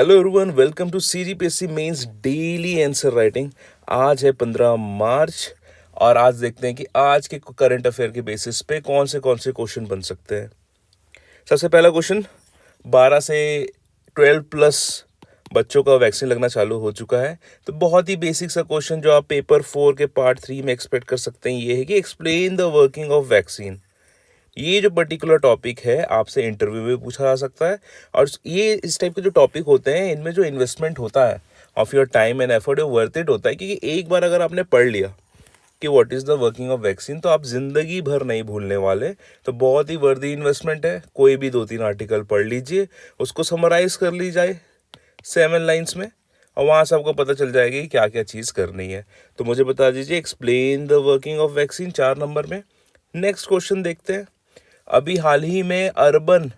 Hello everyone, welcome to CGPSC mains daily answer writing. आज है 15 मार्च और आज देखते हैं कि आज के करंट अफेयर के बेसिस पे कौन से क्वेश्चन बन सकते हैं। सबसे पहला क्वेश्चन, 12 से 12 प्लस बच्चों का वैक्सीन लगना चालू हो चुका है। तो बहुत ही बेसिक सा क्वेश्चन जो आप पेपर 4 के पार्ट 3 में एक्सपेक्ट कर सकते हैं ये है कि explain the working of vaccine. ये जो पर्टिकुलर टॉपिक है आपसे इंटरव्यू में पूछा जा सकता है। और ये इस टाइप के जो टॉपिक होते हैं इनमें जो इन्वेस्टमेंट होता है of your time and effort, वो वर्थ इट होता है, क्योंकि एक बार अगर आपने पढ़ लिया कि what is the working of vaccine तो आप ज़िंदगी भर नहीं भूलने वाले। तो बहुत ही वर्दी इन्वेस्टमेंट है। कोई भी 2-3 आर्टिकल पढ़ लीजिए, उसको समराइज़ कर ली जाए 7 लाइन्स में, और वहाँ से आपको पता चल जाएगी कि क्या क्या चीज़ करनी है। तो मुझे बता दीजिए explain the working of vaccine 4 number में। नेक्स्ट क्वेश्चन देखते हैं। अभी हाल ही में अर्बन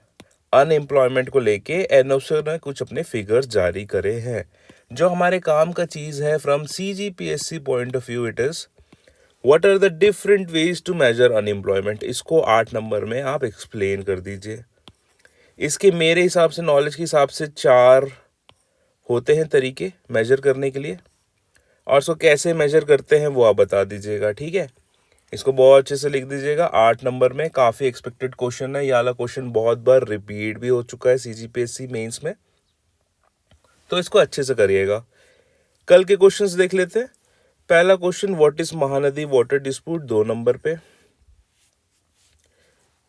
अनएम्प्लॉयमेंट को लेके एनओसी ने कुछ अपने फिगर्स जारी करे हैं। जो हमारे काम का चीज़ है from CGPSC point of view, it is what are the different ways to measure unemployment. इसको 8 नंबर में आप एक्सप्लेन कर दीजिए। इसके मेरे हिसाब से, नॉलेज के हिसाब से 4 होते हैं तरीके मेजर करने के लिए, और उसको कैसे मेजर करते हैं वो आप बता दीजिएगा, ठीक है। इसको बहुत अच्छे से लिख दीजिएगा। 8 नंबर में काफ़ी एक्सपेक्टेड क्वेश्चन है। ये वाला क्वेश्चन बहुत बार रिपीट भी हो चुका है सीजीपीएससी मेंस में, तो इसको अच्छे से करिएगा। कल के क्वेश्चंस देख लेते हैं। पहला question, what is Mahanadi water dispute, 2 number पे।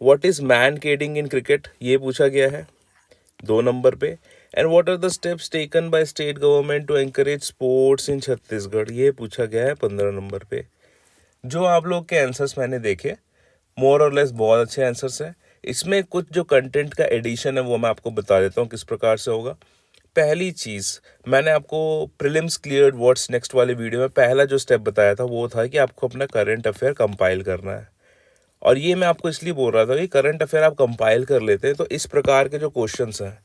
What is mankading in cricket, ये पूछा गया है 2 नंबर पे। And what are the steps taken by state government to encourage sports in Chhattisgarh, ये पूछा गया है 15 नंबर पे। जो आप लोग के आंसर्स मैंने देखे, मोर और लेस बहुत अच्छे आंसर्स हैं। इसमें कुछ जो कंटेंट का एडिशन है वो मैं आपको बता देता हूँ किस प्रकार से होगा। पहली चीज़, मैंने आपको प्रीलिम्स क्लियर्ड व्हाट्स नेक्स्ट वाले वीडियो में पहला जो स्टेप बताया था वो था कि आपको अपना करंट अफेयर कंपाइल करना है। और ये मैं आपको इसलिए बोल रहा था कि करंट अफेयर आप कंपाइल कर लेते हैं तो इस प्रकार के जो क्वेश्चंस हैं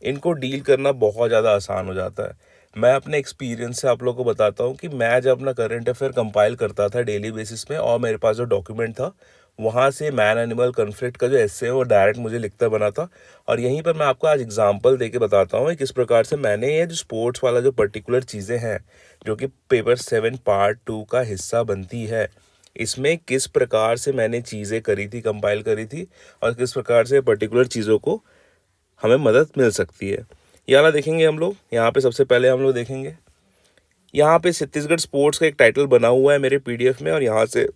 इनको डील करना बहुत ज़्यादा आसान हो जाता है। मैं अपने एक्सपीरियंस से आप लोगों को बताता हूँ कि मैं जब अपना करंट अफेयर कंपाइल करता था डेली बेसिस में, और मेरे पास जो डॉक्यूमेंट था वहाँ से मैन एनिमल कन्फ्लिक्ट का जो एस्से है वो डायरेक्ट मुझे लिखता बना था। और यहीं पर मैं आपको आज एग्जांपल देके बताता हूँ किस प्रकार से मैंने ये जो स्पोर्ट्स वाला जो पर्टिकुलर चीज़ें हैं जो कि पेपर 7 पार्ट 2 का हिस्सा बनती है, इसमें किस प्रकार से मैंने चीज़ें करी थी, कंपाइल करी थी, और किस प्रकार से पर्टिकुलर चीज़ों को हमें मदद मिल सकती है। ये वाला देखेंगे हम लोग। यहाँ पे सबसे पहले हम लोग देखेंगे, यहाँ पे छत्तीसगढ़ स्पोर्ट्स का एक टाइटल बना हुआ है मेरे पीडीएफ में, और यहाँ से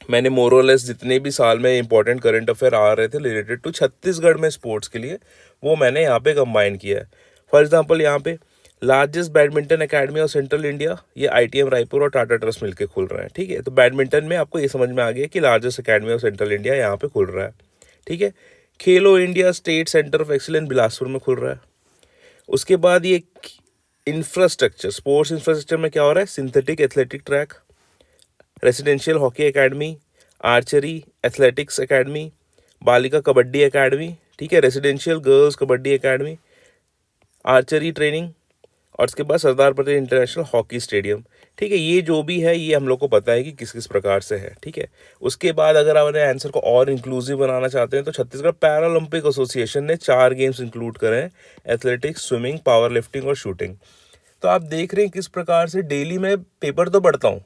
मैंने मोरलेस जितने भी साल में इंपॉर्टेंट करंट अफेयर आ रहे थे रिलेटेड टू छत्तीसगढ़ में स्पोर्ट्स के लिए, वो मैंने यहाँ पे कंबाइन किया है। फॉर एग्जांपल यहाँ पे largest badminton academy of central India, ये आईटीएम रायपुर और टाटा ट्रस्ट मिलकर खुल रहे हैं, ठीक है। तो बैडमिंटन में आपको ये समझ में आ गया कि largest academy of central India यहाँ पे खुल रहा है, ठीक है। खेलो India state centre of excellence Bilaspur में खुल रहा है। उसके बाद ये इंफ्रास्ट्रक्चर, स्पोर्ट्स इंफ्रास्ट्रक्चर में क्या हो रहा है, synthetic athletic track, residential hockey academy, archery athletics academy, बालिका कबड्डी एकेडमी, ठीक है, residential girls kabaddi academy, archery training, और उसके बाद Sardar Patel international hockey stadium, ठीक है। ये जो भी है ये हम लोग को पता है कि किस किस प्रकार से है, ठीक है। उसके बाद अगर आप आंसर को और इंक्लूसिव बनाना चाहते हैं तो छत्तीसगढ़ पैरालंपिक एसोसिएशन ने 4 गेम्स इंक्लूड करे हैं, एथलेटिक्स, स्विमिंग, पावर लिफ्टिंग और शूटिंग। तो आप देख रहे हैं किस प्रकार से डेली मैं पेपर तो पढ़ता हूँ,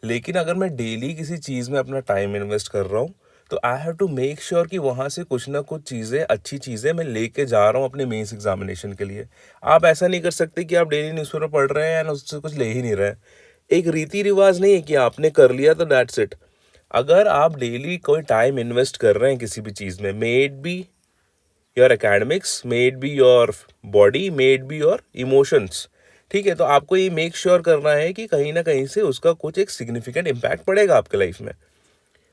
लेकिन अगर मैं डेली किसी चीज़ में अपना टाइम इन्वेस्ट कर रहा हूँ तो I have to make sure कि वहाँ से कुछ ना कुछ चीज़ें, अच्छी चीज़ें मैं लेके जा रहा हूँ अपने मेंस एग्जामिनेशन के लिए। आप ऐसा नहीं कर सकते कि आप डेली न्यूज़पेपर पढ़ रहे हैं एंड उससे कुछ ले ही नहीं रहे हैं। एक रीति रिवाज नहीं है कि आपने कर लिया तो दैट्स इट। अगर आप डेली कोई टाइम इन्वेस्ट कर रहे हैं किसी भी चीज़ में, may it be your academics, may it be your body, may it be your emotions, ठीक है, तो आपको ये मेक श्योर करना है कि कहीं ना कहीं से उसका कुछ एक सिग्निफिकेंट इम्पैक्ट पड़ेगा आपके लाइफ में।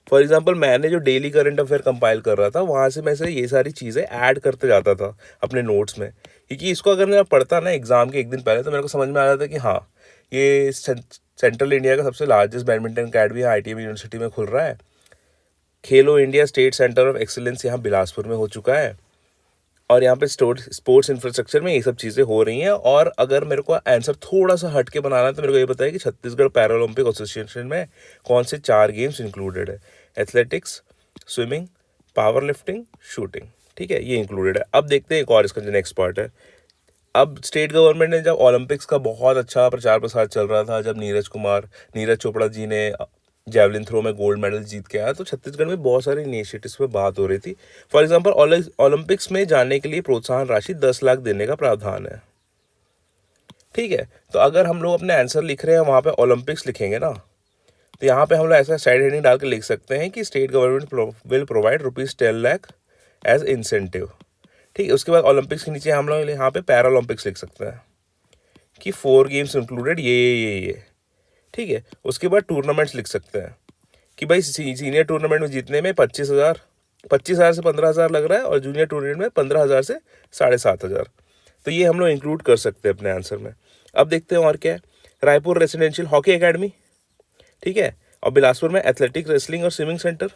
फॉर एग्जाम्पल मैंने जो डेली करंट अफेयर कंपाइल कर रहा था वहाँ से मैं से ये सारी चीज़ें ऐड करते जाता था अपने नोट्स में, क्योंकि इसको अगर मैं पढ़ता ना एग्जाम के एक दिन पहले तो मेरे को समझ में आ जाता कि हाँ, ये सेंट्रल इंडिया का सबसे largest badminton academy ITM university में खुल रहा है। खेलो India state centre of excellence यहाँ बिलासपुर में हो चुका है, और यहाँ पे स्पोर्ट्स इंफ्रास्ट्रक्चर में ये सब चीज़ें हो रही हैं। और अगर मेरे को आंसर थोड़ा सा हट के बनाना है तो मेरे को ये बताया कि छत्तीसगढ़ पैरालंपिक एसोसिएशन में कौन से 4 गेम्स इंक्लूडेड है, athletics, swimming, power lifting, shooting, ठीक है, ये इंक्लूडेड है। अब देखते हैं एक और इसका जो नेक्स्ट पार्ट है, अब स्टेट गवर्नमेंट ने जब ओलंपिक्स का बहुत अच्छा प्रचार प्रसार चल रहा था, जब नीरज चोपड़ा जी ने जैवलिन थ्रो में गोल्ड मेडल जीत के आया, तो छत्तीसगढ़ में बहुत सारे इनिशिएटिव्स पे बात हो रही थी। फॉर एग्जांपल ओलंपिक्स में जाने के लिए प्रोत्साहन राशि 10 लाख देने का प्रावधान है। ठीक है, तो अगर हम लोग अपने आंसर लिख रहे हैं वहाँ पे ओलंपिक्स लिखेंगे ना, तो यहाँ पे हम लोग ऐसा साइड हेडिंग डाल के लिख सकते हैं कि state government will provide ₹10 lakh as incentive. ठीक है, उसके बाद ओलंपिक्स के नीचे हम लोग यहाँ पे पैरालंपिक्स लिख सकते हैं कि 4 गेम्स इंक्लूडेड ये। ठीक है, उसके बाद टूर्नामेंट्स लिख सकते हैं कि भाई सीनियर टूर्नामेंट में जीतने में 25,000 से 15,000 लग रहा है, और जूनियर टूर्नामेंट में 15,000 से 7,500। तो ये हम लोग इंक्लूड कर सकते हैं अपने आंसर में। अब देखते हैं और क्या है। रायपुर रेसिडेंशियल हॉकी एकेडमी, ठीक है, और बिलासपुर में एथलेटिक, रेसलिंग और स्विमिंग सेंटर।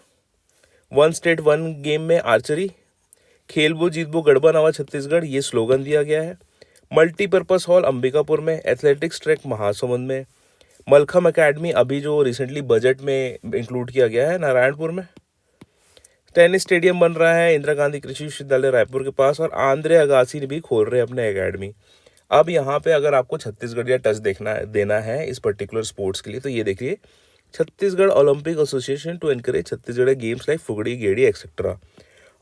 1 स्टेट 1 गेम में आर्चरी। खेलबो जीतबो गढ़बा नवा छत्तीसगढ़, ये स्लोगन दिया गया है। मल्टीपर्पज़ हॉल अंबिकापुर में। एथलेटिक्स ट्रैक महासमुंद में। मलखम एकेडमी अभी जो रिसेंटली बजट में इंक्लूड किया गया है, नारायणपुर में। टेनिस स्टेडियम बन रहा है इंदिरा गांधी कृषि विश्वविद्यालय रायपुर के पास, और आंद्रे अगासी भी खोल रहे हैं अपने एकेडमी। अब यहाँ पे अगर आपको छत्तीसगढ़ या टच देना है इस पर्टिकुलर स्पोर्ट्स के लिए, तो ये देखिए, Chhattisgarh Olympic Association to encourage Chhattisgarh games like fugdi, gedi etcetera.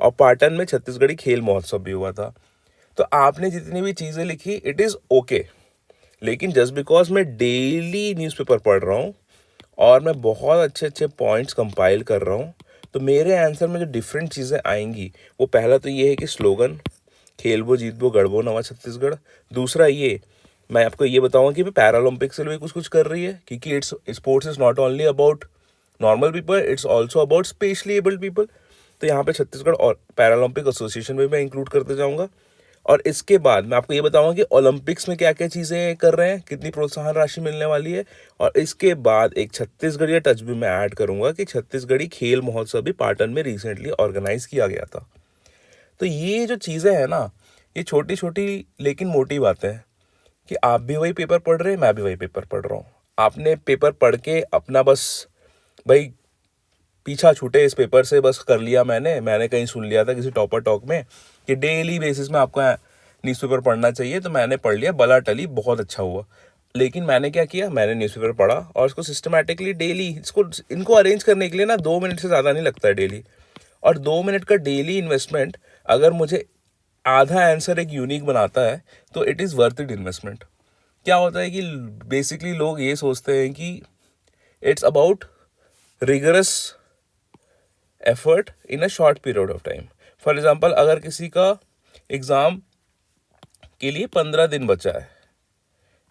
और पाटन में छत्तीसगढ़ी खेल महोत्सव भी हुआ था। तो आपने जितनी भी चीज़ें लिखी, इट इज़ ओके, लेकिन जस्ट बिकॉज मैं डेली न्यूज़पेपर पढ़ रहा हूँ और मैं बहुत अच्छे अच्छे पॉइंट्स कंपाइल कर रहा हूँ, तो मेरे आंसर में जो डिफरेंट चीज़ें आएंगी, वो पहला तो ये है कि स्लोगन खेलबो जीतबो गढ़बो नवा छत्तीसगढ़। दूसरा ये, मैं आपको ये बताऊंगा कि पैरालंपिक्स से भी कुछ कर रही है, क्योंकि it's sports is not only about normal people, it's also about specially abled people. तो यहाँ पे छत्तीसगढ़ और पैरालंपिक एसोसिएशन में मैं इंक्लूड करते जाऊँगा। और इसके बाद मैं आपको ये बताऊंगा कि ओलंपिक्स में क्या क्या चीज़ें कर रहे हैं, कितनी प्रोत्साहन राशि मिलने वाली है। और इसके बाद एक छत्तीसगढ़ी टच भी मैं ऐड करूंगा कि छत्तीसगढ़ी खेल महोत्सव भी पाटन में रिसेंटली ऑर्गेनाइज किया गया था। तो ये जो चीज़ें हैं ना, ये छोटी छोटी लेकिन मोटी बातें हैं कि आप भी वही पेपर पढ़ रहे हैं, मैं भी वही पेपर पढ़ रहा हूँ। आपने पेपर पढ़ के अपना बस भाई पीछा छूटे इस पेपर से बस कर लिया। मैंने कहीं सुन लिया था किसी टॉपर टॉक में कि डेली बेसिस में आपको न्यूज़पेपर पढ़ना चाहिए, तो मैंने पढ़ लिया, बला टली, बहुत अच्छा हुआ। लेकिन मैंने क्या किया, मैंने न्यूज़पेपर पढ़ा और इसको सिस्टमैटिकली डेली इनको अरेंज करने के लिए ना 2 मिनट से ज़्यादा नहीं लगता है डेली। और 2 मिनट का डेली इन्वेस्टमेंट अगर मुझे आधा आंसर एक यूनिक बनाता है, तो it is worth it investment. क्या होता है कि बेसिकली लोग ये सोचते हैं कि it's about rigorous effort in a short period of time. For example, अगर किसी का एग्ज़ाम के लिए 15 दिन बचा है,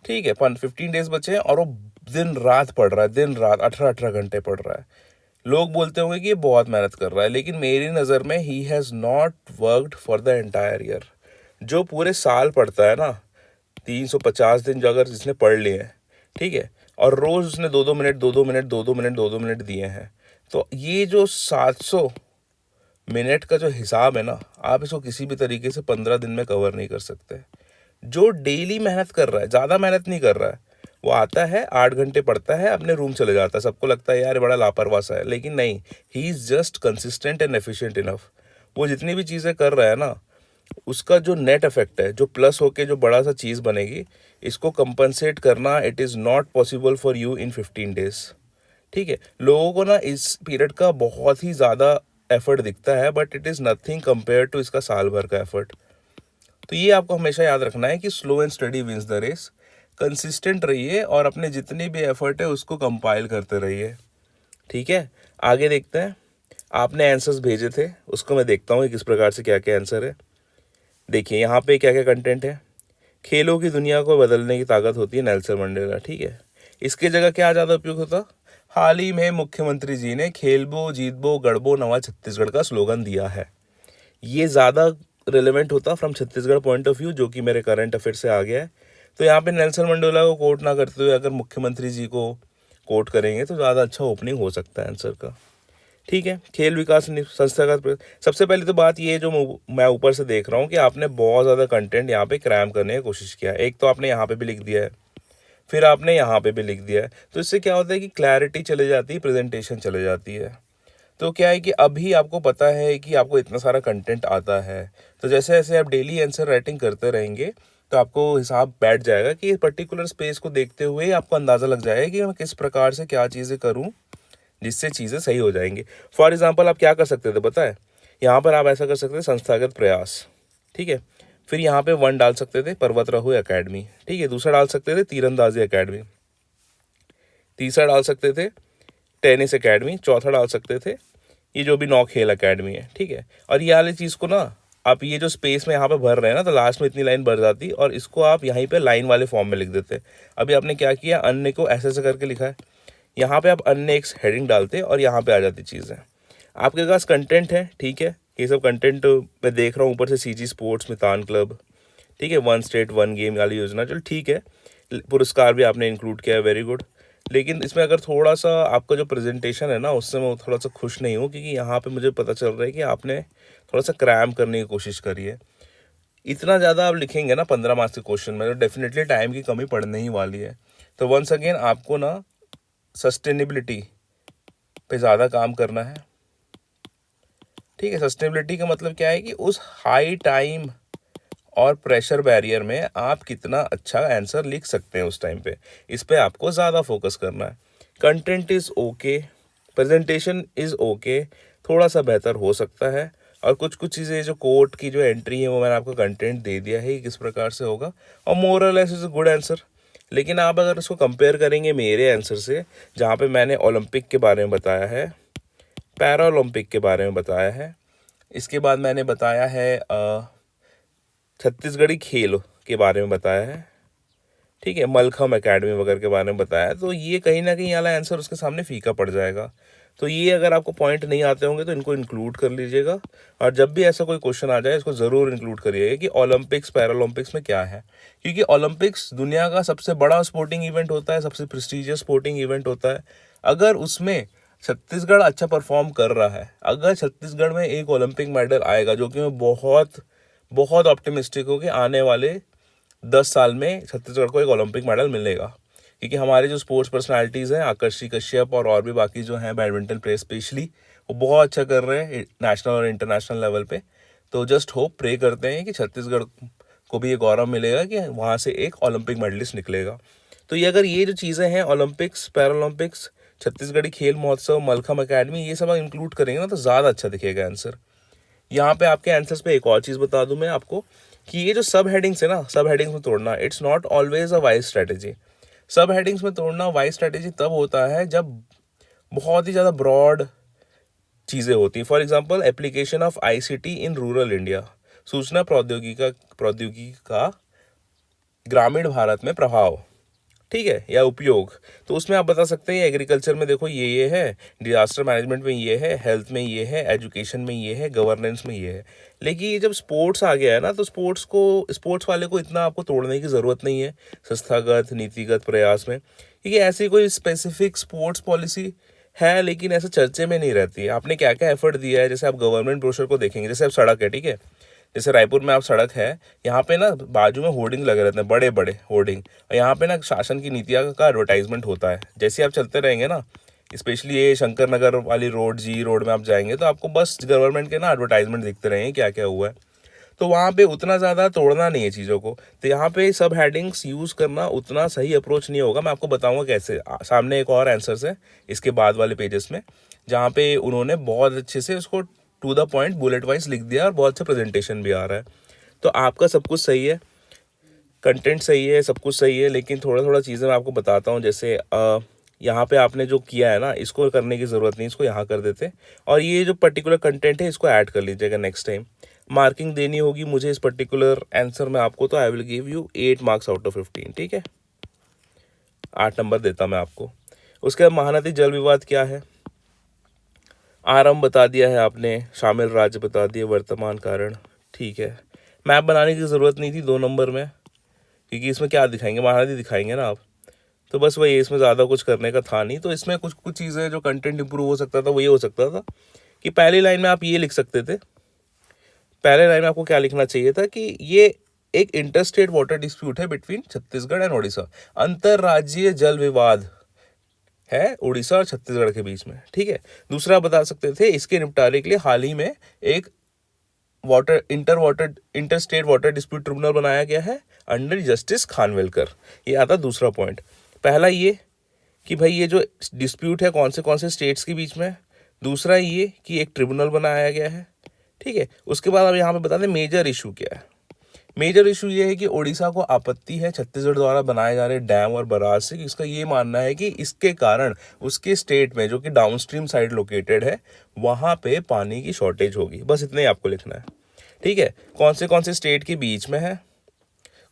ठीक है, 15 डेज बचे हैं, और वो दिन रात पढ़ रहा है, दिन रात 18 घंटे पढ़ रहा है। लोग बोलते होंगे कि ये बहुत मेहनत कर रहा है, लेकिन मेरी नज़र में he has not worked for the entire year. जो पूरे साल पढ़ता है ना, 350 दिन जो अगर जिसने पढ़ लिए हैं, ठीक है, और रोज़ उसने 2-2 मिनट दिए हैं, तो ये जो 700 मिनट का जो हिसाब है ना, आप इसको किसी भी तरीके से 15 दिन में कवर नहीं कर सकते। जो डेली मेहनत कर रहा है, ज़्यादा मेहनत नहीं कर रहा है, वो आता है 8 घंटे पढ़ता है, अपने रूम चले जाता है। सबको लगता है यार बड़ा लापरवाह सा है, लेकिन नहीं, he is just consistent and efficient enough. वो जितनी भी चीज़ें कर रहा है ना, उसका जो नेट इफेक्ट है, जो प्लस होके जो बड़ा सा चीज़ बनेगी, इसको कंपनसेट करना it is not possible for you in 15 days. ठीक है, लोगों को ना इस पीरियड का बहुत ही ज़्यादा एफर्ट दिखता है, but it is nothing compare to इसका साल भर का एफर्ट। तो ये आपको हमेशा याद रखना है कि slow and study wins the race. Consistent रहिए और अपने जितनी भी एफर्ट है उसको कंपाइल करते रहिए। ठीक है, आगे देखते हैं। आपने आंसर्स भेजे थे, उसको मैं देखता हूँ किस प्रकार से क्या क्या आंसर है। देखिए यहाँ पे क्या क्या कंटेंट है। खेलों की दुनिया को बदलने की ताकत होती है, नेल्सन मंडेला। ठीक है, इसके जगह क्या ज़्यादा उपयोग होता। हाल ही में मुख्यमंत्री जी ने खेलबो जीतबो गढ़बो नवा छत्तीसगढ़ का स्लोगन दिया है। ये ज़्यादा रिलेवेंट होता from Chhattisgarh point of view, जो कि मेरे करंट अफेयर से आ गया है। तो यहाँ पे नेल्सन मंडेला को कोट ना करते हुए अगर मुख्यमंत्री जी को कोट करेंगे तो ज़्यादा अच्छा ओपनिंग हो सकता है आंसर का। ठीक है, खेल विकास संस्था का सबसे पहले तो बात ये जो मैं ऊपर से देख रहा हूँ कि आपने बहुत ज़्यादा कंटेंट यहाँ पे क्रैम करने की कोशिश किया है। एक तो आपने यहाँ पे भी लिख दिया है, फिर आपने यहाँ पे भी लिख दिया है, तो इससे क्या होता है कि क्लैरिटी चले जाती है, प्रेजेंटेशन चले जाती है। तो क्या है कि अभी आपको पता है कि आपको इतना सारा कंटेंट आता है, तो जैसे जैसे आप डेली आंसर राइटिंग करते रहेंगे, तो आपको हिसाब बैठ जाएगा कि पर्टिकुलर स्पेस को देखते हुए आपको अंदाज़ा लग जाएगा कि मैं किस प्रकार से क्या चीज़ें करूँ जिससे चीज़ें सही हो जाएंगी। फॉर एग्जाम्पल आप क्या कर सकते थे पता है, यहाँ पर आप ऐसा कर सकते थे संस्थागत प्रयास, ठीक है। फिर यहाँ पे 1 डाल सकते थे पर्वतारोही एकेडमी, ठीक है। दूसरा डाल सकते थे तीरंदाजी एकेडमी, तीसरा डाल सकते थे टेनिस एकेडमी, चौथा डाल सकते थे ये जो भी नौ खेल एकेडमी है, ठीक है। और ये वाली चीज़ को ना आप ये जो स्पेस में यहाँ पे भर रहे हैं ना, तो लास्ट में इतनी लाइन भर जाती और इसको आप यहीं पे लाइन वाले फॉर्म में लिख देते। अभी आपने क्या किया, अन्य को ऐसे करके लिखा है, यहाँ पे आप अन्य एक हेडिंग डालते और यहाँ पे आ जाती चीज़ें। आपके पास कंटेंट है, ठीक है। ये सब कंटेंट मैं देख रहा हूँ ऊपर से सीजी स्पोर्ट्स मितान क्लब, ठीक है, 1 स्टेट 1 गेम वाली योजना, चल ठीक है। पुरस्कार भी आपने इंक्लूड किया है, वेरी गुड। लेकिन इसमें अगर थोड़ा सा आपका जो प्रेजेंटेशन है ना, उससे मैं थोड़ा सा खुश नहीं हूँ, क्योंकि यहाँ पे मुझे पता चल रहा है कि आपने थोड़ा सा क्रैम करने की कोशिश करी है। इतना ज़्यादा आप लिखेंगे ना 15 मार्क्स के क्वेश्चन में, तो डेफिनेटली टाइम की कमी पड़ने ही वाली है। तो वंस अगेन आपको ना सस्टेनेबिलिटी पे ज़्यादा काम करना है, ठीक है। सस्टेनेबिलिटी का मतलब क्या है कि उस हाई टाइम और प्रेशर बैरियर में आप कितना अच्छा आंसर लिख सकते हैं उस टाइम पे, इस पे आपको ज़्यादा फोकस करना है। Content is okay, presentation is okay, थोड़ा सा बेहतर हो सकता है। और कुछ कुछ चीज़ें जो कोर्ट की जो एंट्री है वो मैंने आपको कंटेंट दे दिया है किस प्रकार से होगा, और मोर और less is a good answer. लेकिन आप अगर इसको कंपेयर करेंगे मेरे आंसर से, जहाँ पे मैंने ओलंपिक के बारे में बताया है, पैरा ओलंपिक के बारे में बताया है, इसके बाद मैंने बताया है छत्तीसगढ़ी खेल के बारे में बताया है, ठीक है, मलखम एकेडमी वगैरह के बारे में बताया है, तो ये कहीं ना कहीं वाला आंसर उसके सामने फीका पड़ जाएगा। तो ये अगर आपको पॉइंट नहीं आते होंगे तो इनको इंक्लूड कर लीजिएगा, और जब भी ऐसा कोई क्वेश्चन आ जाए इसको ज़रूर इंक्लूड करिएगा कि ओलंपिक्स पैरालंपिक्स में क्या है। क्योंकि ओलंपिक्स दुनिया का सबसे बड़ा स्पोर्टिंग इवेंट होता है, सबसे प्रेस्टिजियस स्पोर्टिंग इवेंट होता है। अगर उसमें छत्तीसगढ़ अच्छा परफॉर्म कर रहा है, अगर छत्तीसगढ़ में एक ओलंपिक मेडल आएगा, जो कि मैं बहुत बहुत ऑप्टिमिस्टिक हूँ कि आने वाले 10 साल में छत्तीसगढ़ को एक ओलंपिक मेडल मिलेगा। क्योंकि हमारे जो स्पोर्ट्स पर्सनालिटीज़ हैं, आकर्षि कश्यप और भी बाकी जो हैं बैडमिंटन प्लेयर स्पेशली, वो बहुत अच्छा कर रहे हैं नेशनल और इंटरनेशनल लेवल पे। तो जस्ट होप प्रे करते हैं कि छत्तीसगढ़ को भी ये गौरव मिलेगा कि वहाँ से एक ओलंपिक मेडलिस्ट निकलेगा। तो ये अगर ये जो चीज़ें हैं ओलंपिक्स, पैरालंपिक्स, छत्तीसगढ़ी खेल महोत्सव, मलखम एकेडमी, ये सब इंक्लूड करेंगे ना तो ज़्यादा अच्छा दिखेगा आंसर। यहाँ पे आपके आंसर्स पे एक और चीज़ बता दूं मैं आपको कि ये जो सब हेडिंग्स है ना, सब हेडिंग्स में तोड़ना it's not always a wise strategy. सब हेडिंग्स में तोड़ना वाइज स्ट्रेटेजी तब होता है जब बहुत ही ज़्यादा ब्रॉड चीज़ें होती हैं। For example application of ICT in rural India, सूचना प्रौद्योगिकी का ग्रामीण भारत में प्रभाव, ठीक है, या उपयोग। तो उसमें आप बता सकते हैं एग्रीकल्चर में देखो ये है, डिजास्टर मैनेजमेंट में ये है, हेल्थ में ये है, एजुकेशन में ये है, गवर्नेंस में ये है। लेकिन ये जब स्पोर्ट्स आ गया है ना, तो स्पोर्ट्स वाले को इतना आपको तोड़ने की ज़रूरत नहीं है संस्थागत नीतिगत प्रयास में, क्योंकि ऐसी कोई स्पेसिफिक स्पोर्ट्स पॉलिसी है लेकिन ऐसे चर्चे में नहीं रहती है। आपने क्या क्या एफर्ट दिया है, जैसे आप गवर्नमेंट ब्रोशर को देखेंगे, जैसे आप सड़क है, ठीक है, जैसे रायपुर में आप सड़क है, यहाँ पे ना बाजू में होर्डिंग लगे रहते हैं, बड़े बड़े होर्डिंग, और यहाँ पे ना शासन की नीतियाँ का एडवर्टाइजमेंट होता है। जैसे आप चलते रहेंगे ना, स्पेशली ये शंकर नगर वाली रोड, जी रोड में आप जाएंगे तो आपको बस गवर्नमेंट के ना एडवर्टाइजमेंट दिखते रहेंगे क्या क्या हुआ है। तो वहाँ पे उतना ज़्यादा तोड़ना नहीं है चीज़ों को, तो यहाँ पे सब हेडिंग्स यूज़ करना उतना सही अप्रोच नहीं होगा। मैं आपको बताऊँगा कैसे। सामने एक और आंसर्स है इसके बाद वाले पेजेस में, जहाँ पे उन्होंने बहुत अच्छे से उसको to the point bullet wise लिख दिया और बहुत अच्छा प्रेजेंटेशन भी आ रहा है। तो आपका सब कुछ सही है, कंटेंट सही है, सब कुछ सही है, लेकिन थोड़ा थोड़ा चीज़ें मैं आपको बताता हूँ। जैसे यहाँ पे आपने जो किया है ना, इसको करने की ज़रूरत नहीं, इसको यहाँ कर देते, और ये जो पर्टिकुलर कंटेंट है इसको ऐड कर लीजिएगा नेक्स्ट टाइम। मार्किंग देनी होगी मुझे इस पर्टिकुलर आंसर में आपको, तो I will give you 8 marks out of 15, ठीक है, 8 नंबर देता मैं आपको। उसके बाद महानदी जल विवाद क्या है, आरंभ बता दिया है आपने, शामिल राज्य बता दिए, वर्तमान कारण, ठीक है। मैप बनाने की ज़रूरत नहीं थी 2 नंबर में, क्योंकि इसमें क्या दिखाएंगे, महानदी दिखाएंगे ना आप, तो बस वही, इसमें ज़्यादा कुछ करने का था नहीं। तो इसमें कुछ कुछ चीज़ें जो कंटेंट इंप्रूव हो सकता था वो ये हो सकता था कि पहली लाइन में आप ये लिख सकते थे। पहले लाइन में आपको क्या लिखना चाहिए था कि ये एक इंटरस्टेट वाटर डिस्प्यूट है बिटवीन छत्तीसगढ़ एंड उड़ीसा, अंतर्राज्यीय जल विवाद है उड़ीसा और छत्तीसगढ़ के बीच में, ठीक है। दूसरा बता सकते थे इसके निपटारे के लिए हाल ही में एक inter state water dispute tribunal बनाया गया है अंडर जस्टिस खानविलकर। ये आता दूसरा पॉइंट। पहला ये कि भाई ये जो डिस्प्यूट है कौन से स्टेट्स के बीच में है। दूसरा ये कि एक ट्रिब्यूनल बनाया गया है, ठीक है। उसके बाद अब यहाँ पे बता दें मेजर इशू क्या है। मेजर इशू ये है कि उड़ीसा को आपत्ति है छत्तीसगढ़ द्वारा बनाए जा रहे डैम और बराज से। इसका ये मानना है कि इसके कारण उसके स्टेट में जो कि डाउनस्ट्रीम साइड लोकेटेड है वहाँ पे पानी की शॉर्टेज होगी। बस इतना ही आपको लिखना है, ठीक है। कौन से स्टेट के बीच में है,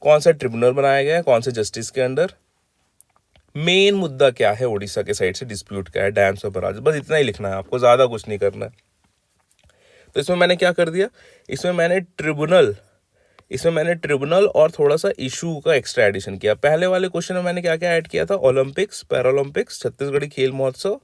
कौन सा ट्रिब्यूनल बनाया गया है, कौन से जस्टिस के अंडर, मेन मुद्दा क्या है उड़ीसा के साइड से डिस्प्यूट क्या है, डैम्स और बराज। बस इतना ही लिखना है आपको, ज़्यादा कुछ नहीं करना है। तो इसमें मैंने क्या कर दिया, इसमें मैंने ट्रिब्यूनल और थोड़ा सा इशू का एक्स्ट्रा एडिशन किया। पहले वाले क्वेश्चन में मैंने क्या क्या ऐड किया था, ओलंपिक्स, पैरालंपिक्स, छत्तीसगढ़ी खेल महोत्सव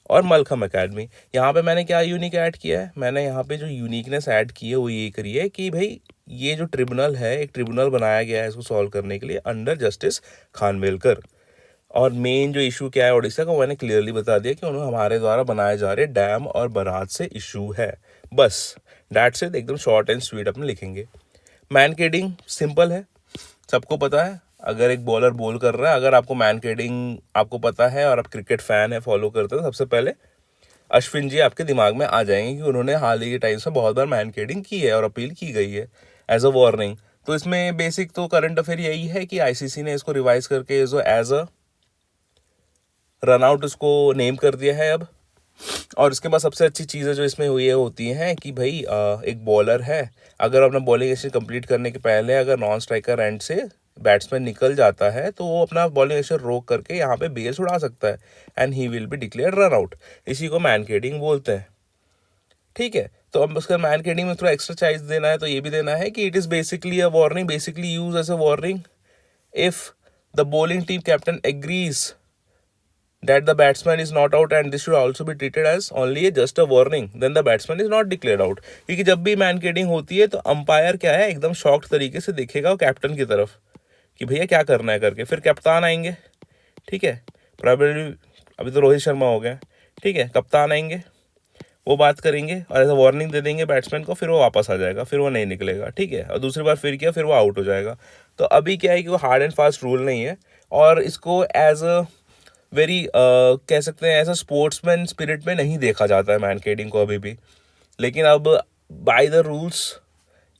और मलखम एकेडमी। यहाँ पे मैंने क्या यूनिक ऐड किया है, मैंने यहाँ पे जो यूनिकनेस ऐड की है वो ये करी है कि भाई ये जो ट्रिब्यूनल है, एक ट्रिब्यूनल बनाया गया है इसको सॉल्व करने के लिए अंडर जस्टिस खानविलकर। और मेन जो इशू क्या है उड़ीसा का, मैंने क्लियरली बता दिया कि उन्होंने हमारे द्वारा बनाए जा रहे डैम और बराज से इशू है। बस दैट्स इट, एकदम शॉर्ट एंड स्वीट अपने लिखेंगे। मैनकेडिंग सिंपल है, सबको पता है। अगर एक बॉलर बॉल कर रहा है, अगर आपको मैनकेडिंग आपको पता है और आप क्रिकेट फैन है, फॉलो करते हो, सबसे पहले अश्विन जी आपके दिमाग में आ जाएंगे कि उन्होंने हाल ही के टाइम से बहुत बार मैनकेडिंग की है और अपील की गई है एज अ वार्निंग। तो इसमें बेसिक तो करंट अफेयर यही है कि आईसीसी ने इसको रिवाइज करके एज अ रन आउट उसको नेम कर दिया है अब। और इसके बाद सबसे अच्छी चीज़ें जो इसमें हुई है होती हैं कि भाई एक बॉलर है, अगर अपना बॉलिंग एक्शन कंप्लीट करने के पहले अगर नॉन स्ट्राइकर एंड से बैट्समैन निकल जाता है तो वो अपना बॉलिंग एक्शन रोक करके यहाँ पे बेस उड़ा सकता है and he will be declare run out. इसी को मैनकेडिंग बोलते हैं, ठीक है। तो अब उसका मैनकेडिंग में थोड़ा एक्स्ट्रा चार्ज देना है, तो ये भी देना है कि it is basically a warning, basically use as a warning if the bowling team captain agrees that the batsman is not out and this should also be treated as only just a warning, then the batsman is not declared out। क्योंकि जब भी मैनकेडिंग होती है तो umpire क्या है, एकदम shocked तरीके से देखेगा वो कैप्टन की तरफ कि भैया क्या करना है करके। फिर कप्तान आएंगे, ठीक है, प्रॉबेबली अभी तो रोहित शर्मा हो गए, ठीक है, कप्तान आएंगे, वो बात करेंगे और ऐसा वार्निंग दे देंगे बैट्समैन को, फिर वो वापस आ जाएगा, फिर वो नहीं निकलेगा, ठीक है। और दूसरी बार फिर किया, फिर वो आउट हो जाएगा। तो अभी क्या है कि वो हार्ड एंड फास्ट रूल नहीं है और इसको एज अ वेरी कह सकते हैं ऐसा स्पोर्ट्समैन स्पिरिट में नहीं देखा जाता है मैनकेडिंग को अभी भी। लेकिन अब बाय द रूल्स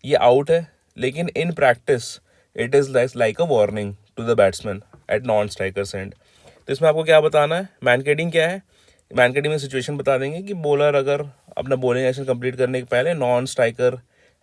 ये आउट है, लेकिन in practice it is like a warning to the batsman at non striker's end. तो इसमें आपको क्या बताना है, मैनकेडिंग क्या है। मैनकेडिंग में सिचुएशन बता देंगे कि बॉलर अगर अपना बॉलिंग एक्शन कंप्लीट करने के पहले नॉन स्ट्राइकर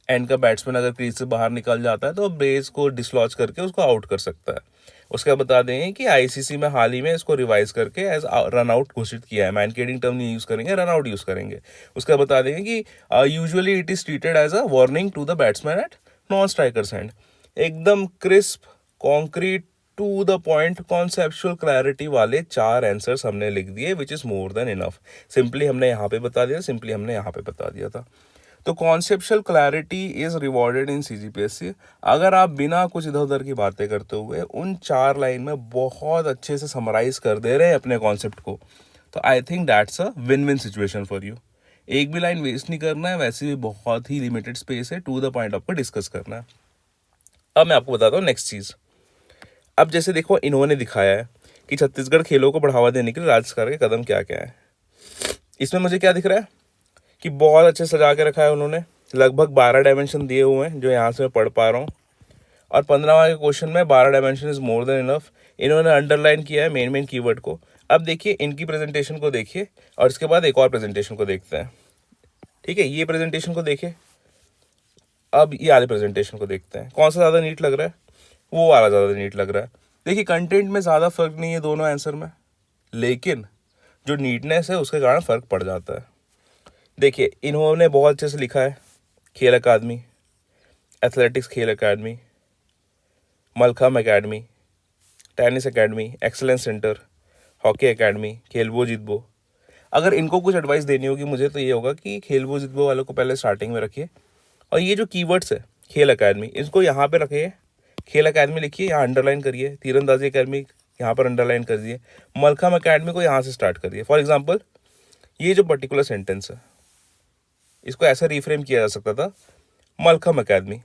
एंड का बैट्समैन अगर क्रीज से बाहर निकल जाता है तो बेस को डिसलॉज करके उसको आउट कर सकता है। उसके बाद बता देंगे कि आईसीसी में हाल ही में इसको रिवाइज करके एज रन आउट घोषित किया है। मैनकेडिंग टर्म नहीं यूज़ करेंगे, रन आउट यूज़ करेंगे। उसके बाद बता देंगे कि usually it is treated as a warning to the batsman at non striker's end. एकदम crisp, concrete, to the point, conceptual clarity वाले 4 आंसर्स हमने लिख दिए, which is more than enough. Simply हमने यहाँ पे बता दिया, सिंपली हमने यहाँ पे बता दिया था। तो conceptual clarity is rewarded in CGPSC. अगर आप बिना कुछ इधर उधर की बातें करते हुए उन 4 लाइन में बहुत अच्छे से समराइज कर दे रहे हैं अपने कॉन्सेप्ट को, तो I think that's a win win situation for you. एक भी लाइन वेस्ट नहीं करना है, वैसे भी बहुत ही लिमिटेड स्पेस है, टू द पॉइंट आपको डिस्कस करना है। अब मैं आपको बताता हूँ नेक्स्ट चीज़। अब जैसे देखो इन्होंने दिखाया है कि छत्तीसगढ़ खेलों को बढ़ावा देने के लिए राज्य सरकार के कदम क्या क्या है। इसमें मुझे क्या दिख रहा है कि बहुत अच्छे सजा के रखा है उन्होंने, लगभग 12 डायमेंशन दिए हुए हैं जो यहाँ से मैं पढ़ पा रहा हूँ। और 15वां के क्वेश्चन में 12 dimension is more than enough. इन्होंने अंडरलाइन किया है मेन कीवर्ड को। अब देखिए इनकी प्रेजेंटेशन को देखिए और इसके बाद एक और प्रेजेंटेशन को देखते हैं, ठीक है। ये प्रेजेंटेशन को देखिए, अब ये वाले प्रेजेंटेशन को देखते हैं। कौन सा ज़्यादा नीट लग रहा है, वो वाला ज़्यादा नीट लग रहा है। देखिए कंटेंट में ज़्यादा फर्क नहीं है दोनों आंसर में, लेकिन जो नीटनेस है उसके कारण फ़र्क पड़ जाता है। देखिए इन्होंने बहुत अच्छे से लिखा है, खेल अकादमी, एथलेटिक्स खेल अकादमी, मलखम अकादमी, टेनिस अकादमी, एक्सलेंस सेंटर, हॉकी अकादमी, खेलबो जितबो। अगर इनको कुछ एडवाइस देनी होगी मुझे तो ये होगा कि खेलबो जितबो वालों को पहले स्टार्टिंग में रखिए और ये जो कीवर्ड्स है खेल अकादमी इसको यहाँ पे रखिए, खेल अकादमी लिखिए, यहाँ अंडरलाइन करिए, तीरंदाजी अकादमी यहाँ पर अंडरलाइन कर दिए, मलखम अकादमी को यहाँ से स्टार्ट करिए। फॉर एग्जाम्पल ये जो पर्टिकुलर सेंटेंस है इसको ऐसा रिफ्रेम किया जा सकता था मलखम एकेडमी।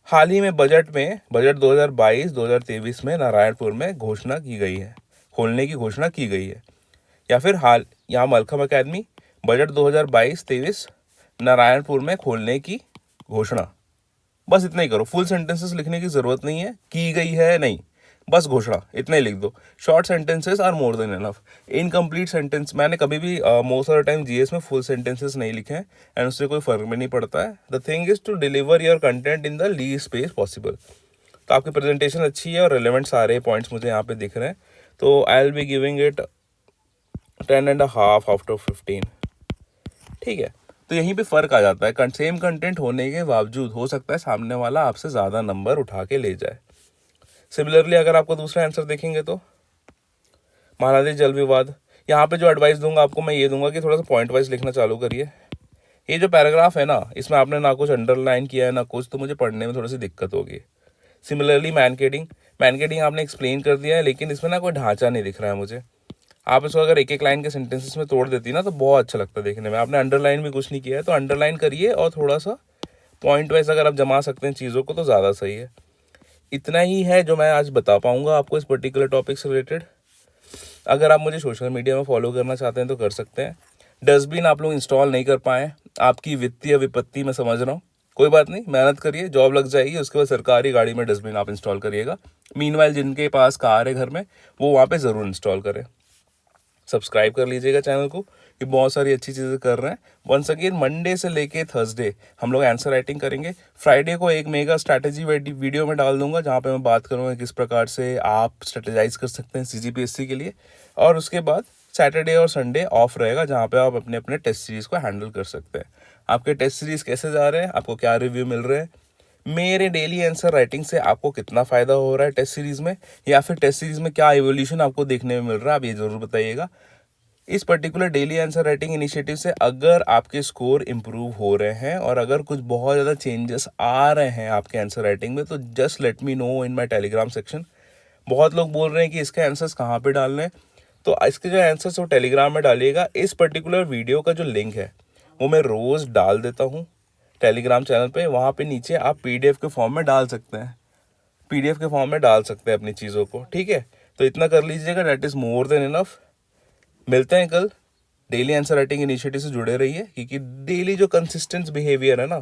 हाल ही में बजट 2022-2023 में नारायणपुर में घोषणा की गई है, खोलने की घोषणा की गई है। या फिर हाल यहाँ मलखम एकेडमी बजट 2022-23 नारायणपुर में खोलने की घोषणा। बस इतना ही करो, फुल सेंटेंसेस लिखने की जरूरत नहीं है, की गई है नहीं, बस घोषणा, इतना ही लिख दो। Short sentences are more than enough. Incomplete sentence मैंने कभी भी most of the time GS में फुल सेंटेंसेस नहीं लिखे हैं एंड उससे कोई फर्क भी नहीं पड़ता है। The thing is to deliver your content in the least space possible. तो आपकी प्रेजेंटेशन अच्छी है और रिलेवेंट सारे पॉइंट्स मुझे यहाँ पे दिख रहे हैं, तो I will be giving it 10.5 out of 15। ठीक है, तो यहीं पे फ़र्क आ जाता है। सेम कंटेंट होने के बावजूद हो सकता है सामने वाला आपसे ज़्यादा नंबर उठा के ले जाए। सिमिलरली अगर आपको दूसरा आंसर देखेंगे तो महानदी जल विवाद, यहाँ पे जो एडवाइस दूंगा आपको मैं ये दूंगा कि थोड़ा सा पॉइंट वाइज लिखना चालू करिए। ये जो पैराग्राफ है ना, इसमें आपने ना कुछ अंडरलाइन किया है ना कुछ, तो मुझे पढ़ने में थोड़ी सी दिक्कत होगी। सिमिलरली मैनकेडिंग आपने एक्सप्लेन कर दिया है, लेकिन इसमें ना कोई ढांचा नहीं दिख रहा है मुझे। आप इसको अगर एक एक लाइन के सेंटेंसेस में तोड़ देती ना तो बहुत अच्छा लगता है देखने में। आपने अंडरलाइन भी कुछ नहीं किया है, तो अंडरलाइन करिए और थोड़ा सा पॉइंट वाइज अगर आप जमा सकते हैं चीज़ों को तो ज़्यादा सही है। इतना ही है जो मैं आज बता पाऊंगा आपको इस पर्टिकुलर टॉपिक से रिलेटेड। अगर आप मुझे सोशल मीडिया में फॉलो करना चाहते हैं तो कर सकते हैं। डस्टबिन आप लोग इंस्टॉल नहीं कर पाए, आपकी वित्तीय विपत्ति मैं समझ रहा हूँ, कोई बात नहीं, मेहनत करिए, जॉब लग जाएगी, उसके बाद सरकारी गाड़ी में डस्टबिन आप इंस्टॉल करिएगा। मीनवाइल जिनके पास कार है घर में वो वहाँ पे ज़रूर इंस्टॉल करें। सब्सक्राइब कर लीजिएगा चैनल को, कि बहुत सारी अच्छी चीज़ें कर रहे हैं। वंस अगेन मंडे से लेके थर्सडे हम लोग आंसर राइटिंग करेंगे। फ्राइडे को एक मेगा स्ट्रैटेजी वीडियो में डाल दूंगा जहाँ पे मैं बात करूँगा किस प्रकार से आप स्ट्रेटेजाइज कर सकते हैं सीजीपीएससी के लिए। और उसके बाद सैटरडे और संडे ऑफ रहेगा जहाँ पे आप अपने अपने टेस्ट सीरीज़ को हैंडल कर सकते हैं। आपके टेस्ट सीरीज़ कैसे जा रहे हैं, आपको क्या रिव्यू मिल रहे हैं, मेरे डेली आंसर राइटिंग से आपको कितना फ़ायदा हो रहा है टेस्ट सीरीज़ में, या फिर टेस्ट सीरीज़ में क्या इवोल्यूशन आपको देखने में मिल रहा है, आप ये ज़रूर बताइएगा। इस particular daily answer writing initiative से अगर आपके स्कोर इंप्रूव हो रहे हैं और अगर कुछ बहुत ज़्यादा चेंजेस आ रहे हैं आपके आंसर राइटिंग में, तो just let me know in my Telegram section. बहुत लोग बोल रहे हैं कि इसके आंसर्स कहाँ पे डालने हैं, तो इसके जो आंसर्स वो टेलीग्राम में डालिएगा। इस पर्टिकुलर वीडियो का जो लिंक है वो मैं रोज़ डाल देता हूँ टेलीग्राम चैनल पे। वहाँ पे नीचे आप पीडीएफ के फॉर्म में डाल सकते हैं, पीडीएफ के फॉर्म में डाल सकते हैं अपनी चीज़ों को। ठीक है, तो इतना कर लीजिएगा, that is more than enough. मिलते हैं कल। डेली आंसर राइटिंग इनिशिएटिव से जुड़े रहिए, क्योंकि डेली जो कंसिस्टेंट बिहेवियर है ना,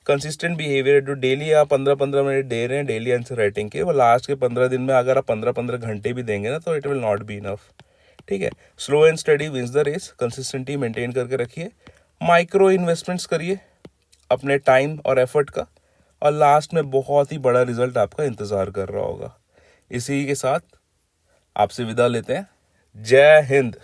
कंसिस्टेंट बिहेवियर जो डेली आप 15-15 मिनट दे रहे हैं डेली आंसर राइटिंग के, वो लास्ट के 15 दिन में अगर आप 15-15 घंटे भी देंगे ना तो it will not be enough. ठीक है, slow and study wins the race. Consistently maintain करके रखिए, माइक्रो इन्वेस्टमेंट्स करिए अपने टाइम और एफर्ट का, और लास्ट में बहुत ही बड़ा रिजल्ट आपका इंतज़ार कर रहा होगा। इसी के साथ आपसे विदा लेते हैं। जय हिंद।